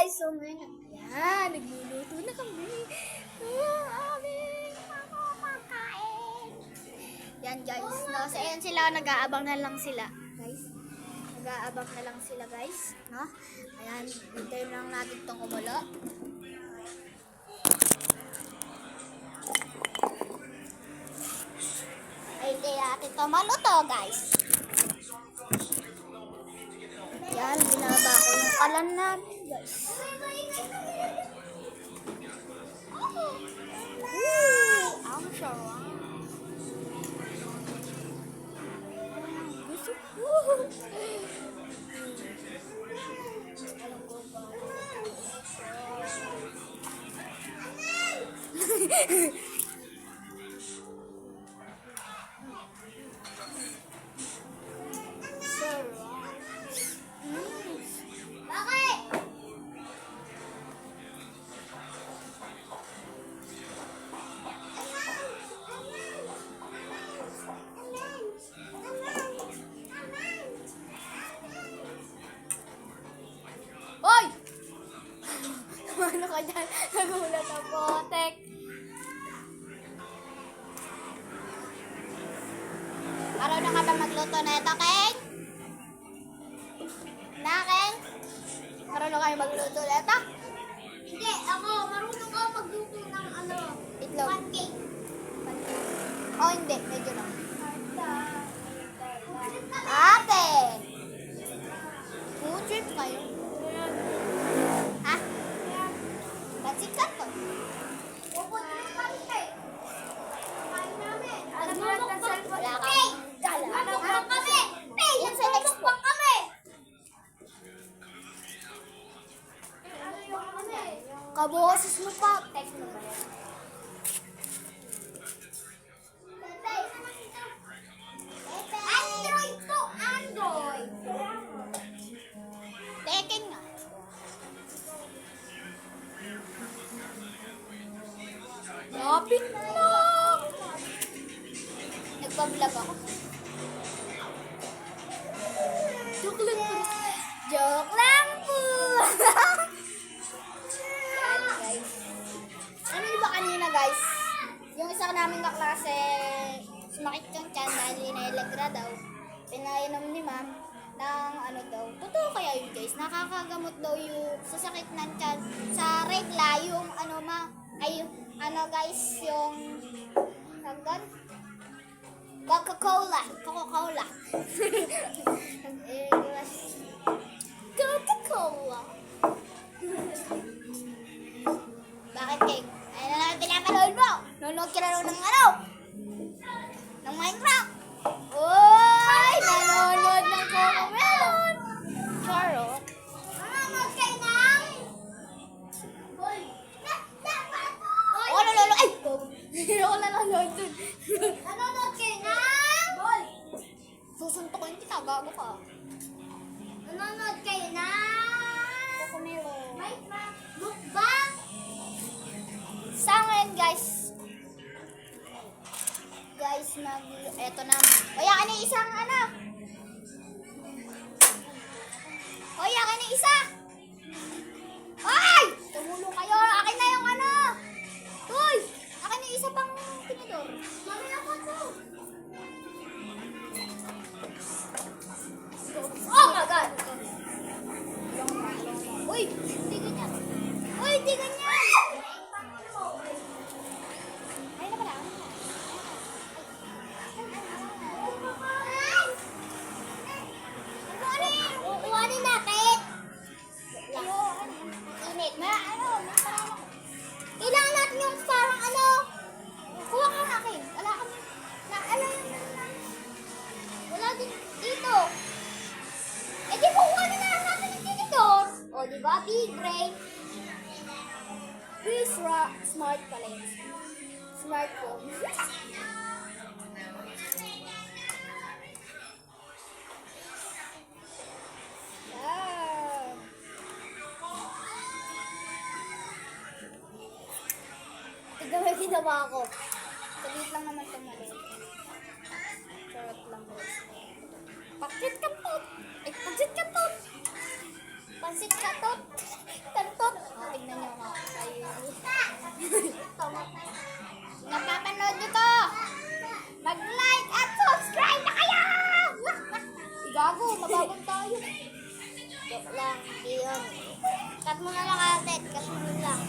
guys, so ngayon, yan, nagluluto na kami. Aming makakain. Yan guys, no? So ayan sila, nag-aabang na lang sila. Guys, nag-aabang na lang sila guys. No? Ayan, hintayin lang natin itong kumulo. Ay, hindi natin ito maluto guys. Yan, binaba ko yung kalan namin guys. Ang sarap. Gusto ko. Hoy! Ano ka dyan? Nagulat ang potek. Araw na ka ba magluto na ito, Keng? Na, Keng? Araw na kayo magluto na ito? Hindi, ako marunong ako magluto ng ano, Itlog. pancake. Oh, hindi. Medyo lang. Ate! Food trip kayo. Ha? Pansit Canton. Pupunta ng pancake. Kain namin. Nagmumukbang. Wala kang Hey! gala. Nagmumukbang kami! Hey! Yan sa next Nagmumukbang kami! Ano yung kami? Kaboses mo pa. Text mo ba yan? Android po! Android! Teking nga. Lapit na. Nagpa-vlog ako. Joke lang po. Joke lang po. Yan guys. Ano ba kanina guys? Yung isa naming kaklase, sumakit yung tiyan dahil inailagra daw. Pinainom ni ma'am ng ano daw. Totoo kaya yun guys? Nakakagamot daw yung sa sakit ng tiyan. Sa regla, yung ano ay yung ano guys, yung hanggang Coca-Cola. Coca-Cola. Coca-Cola. Bakit, King? Ay na naman pinapanood mo. Nanonood ka na raw ng ano? Ng Minecraft. Uy! Nanonood ng Coca-Melon. Charot. Nanonood kayo ng... Hoy! Oh, nanonood. Ay! Hindi ako nanonood dun. Nanonood kayo ng... Hoy! Susuntukin kita. Gago ka. Nanonood kayo ng... Coca-Melon. Minecraft mukbang! Sa ngayon, guys. Eto na. Oya, ano yung isang ano? Oya, ano yung isa? Ay! Tumulong kayo. Akin na yung ano. Uy! Akin na yung isa pang tinidor. Mami ako to! Oh my God! Uy! Di ganyan. Uy! Di ganyan! Ay na pala. Kukuhanin natin! Init. May parang Kailangan natin yung parang ano... kuha ka na akin. Wala kami. Wala din dito. Eh di kukuha na natin yung tinidor. O, di ba? Big brain. Smart pala yun. Smartphone. Yeah. Tignan mo yung ginawa ko. Salit lang naman ito mali. Charot lang guys. Pansit katot! Ay, pansit katot! Pansit katot! lang. Iyon. Cut mo na lang ate. Cut mo na lang.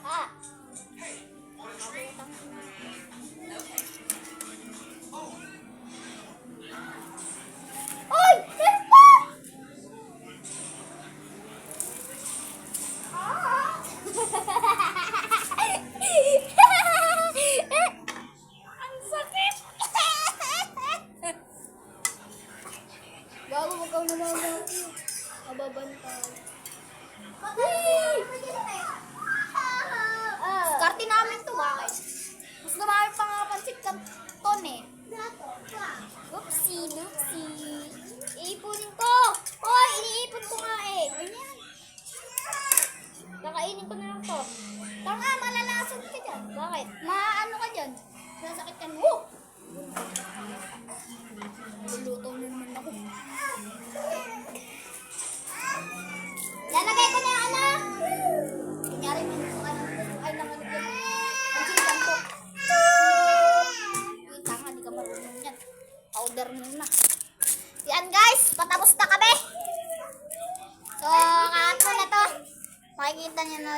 Ah. Oy! Tempo! Ang sakit! Bago mo kang namamang mababantay. Skarte namin to, bakit? Mas dumami pa nga pansit kanton eh. Oopsie, loopsie. Iipunin ko! Hoy, iniipon ko nga eh. Ganyan. Kakainin ko na lang to. Tanga, malalasod ka dyan. Bakit? Maano ka dyan? Nasakit ka mo. Luluto na naman ako. Lalagay ko na yung ano. Kunyari, minuto ka ng ay naman ko. Ang sigang ko. Uy, tanga, di ka marunong yan. Powder muna. Yan guys, patapos na kami. So, kakat ko na to. Makikita niyo na.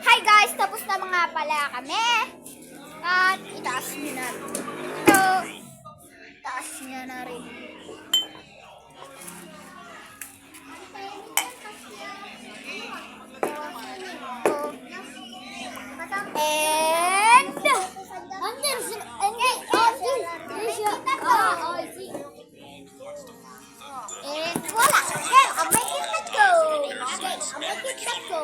Hi guys, tapos na mga pala kami. At itaas niyo na. Ito. Itaas niyo na rin. And and voila! There, I'll make it let go. Okay, I'll make it let go.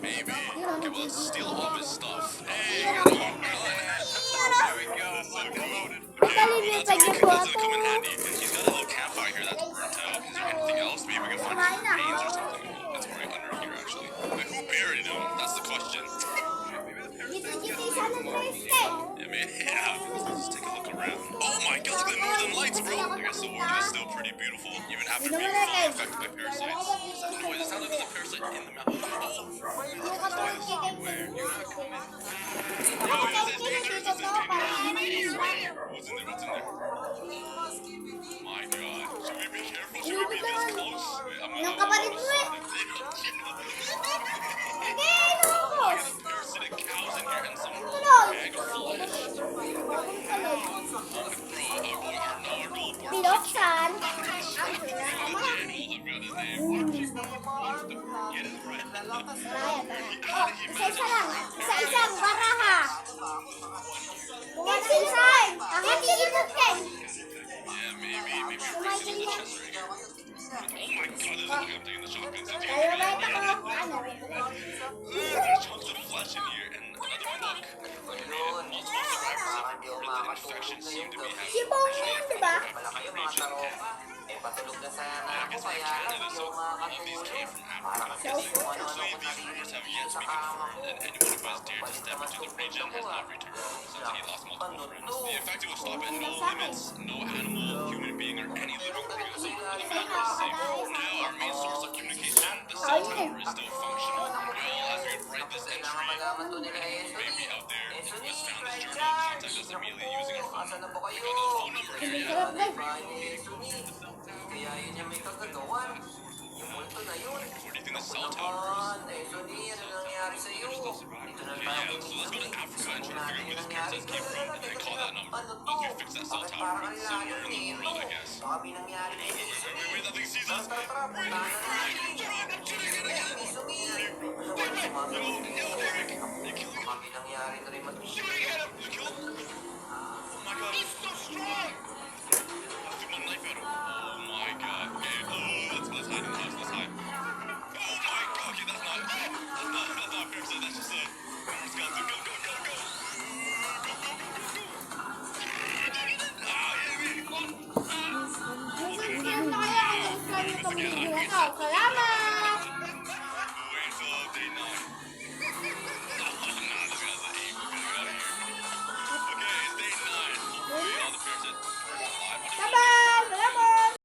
Maybe. Okay, well, let's steal all of his stuff. Hey, Yun, there we go. So loaded. Kalilipan niyo po Doesn't ako. come in handy. He's got a little campfire here that's burnt out. Is there anything else? Maybe we can find some grains or something. That's right under here, actually. Wait, who buried him? That's the question. Dito sana Thursday. Yeah, man. Yeah. Let's take a look around. Oh my god, look at the northern lights, bro. I guess the world is still pretty beautiful, even after being affected by parasites. No, wait, it sounds like there's a parasite in the mountain. What's in there? What's in there? My god. Should we be careful? Should we be this close? Wait, I'm Nang kapalit mo eh. Okay, nakapos. Parasitic cows in here and some Tunog. bag of flies. Binuksan. Oh, isa-isa lang. Isa-isang baraha. Isa-isang. Bakit iinutin? Yeah, maybe we're raising the chest right here. Oh my god, this is like I'm taking the shotgun. Kaya ba ito ko? Ano? There's chunks of flesh in here and another book. Multiple survivors reported that infections seem to be Si happening. Bong yun, di ba? Patulog na sana I ako guess we're in kaya Canada, so yung all of these came from Africa. I'm guessing. So these rumors have yet to be confirmed, and anyone who has dared to step into the region has not returned. Since he lost multiple friends. The infected will stop at no limits. No animal, human being, or any living organism. The matter is safe. Now our main source of communication, the cell tower, is still functional. Well, as we write this entry, malaman to nila maybe out there who has found this journal, contact us immediately using our phone number. We got the phone number here, yeah. Kaya yun yung may kagagawan. Yung multo na yun. Where do you think the cell tower is? Eh, Suni, ano nangyari sa'yo? Dito na Yeah, so let's go to Africa and try to figure out where this princess came from and then call that number. Once we fix that cell tower, somewhere in the world, I guess. Baka may nangyari na yun. Wait, that thing sees us. Tara, puntahan na natin. Sumi, ano ba yung mga Yo, Derek, you killing him? baka may nangyari na rin mag- Shoot, you got him. You killed him? Oh my god, he's so strong. I took my knife at him. Oh my god. Okay, let's hide in the house. Let's hide. Oh my god. Okay, that's not a parasite. That's just a skeleton. Go, go, go, go. Go, go, go, go, go. Ah, yeah, baby, come on. Salamat! Wait till day 9.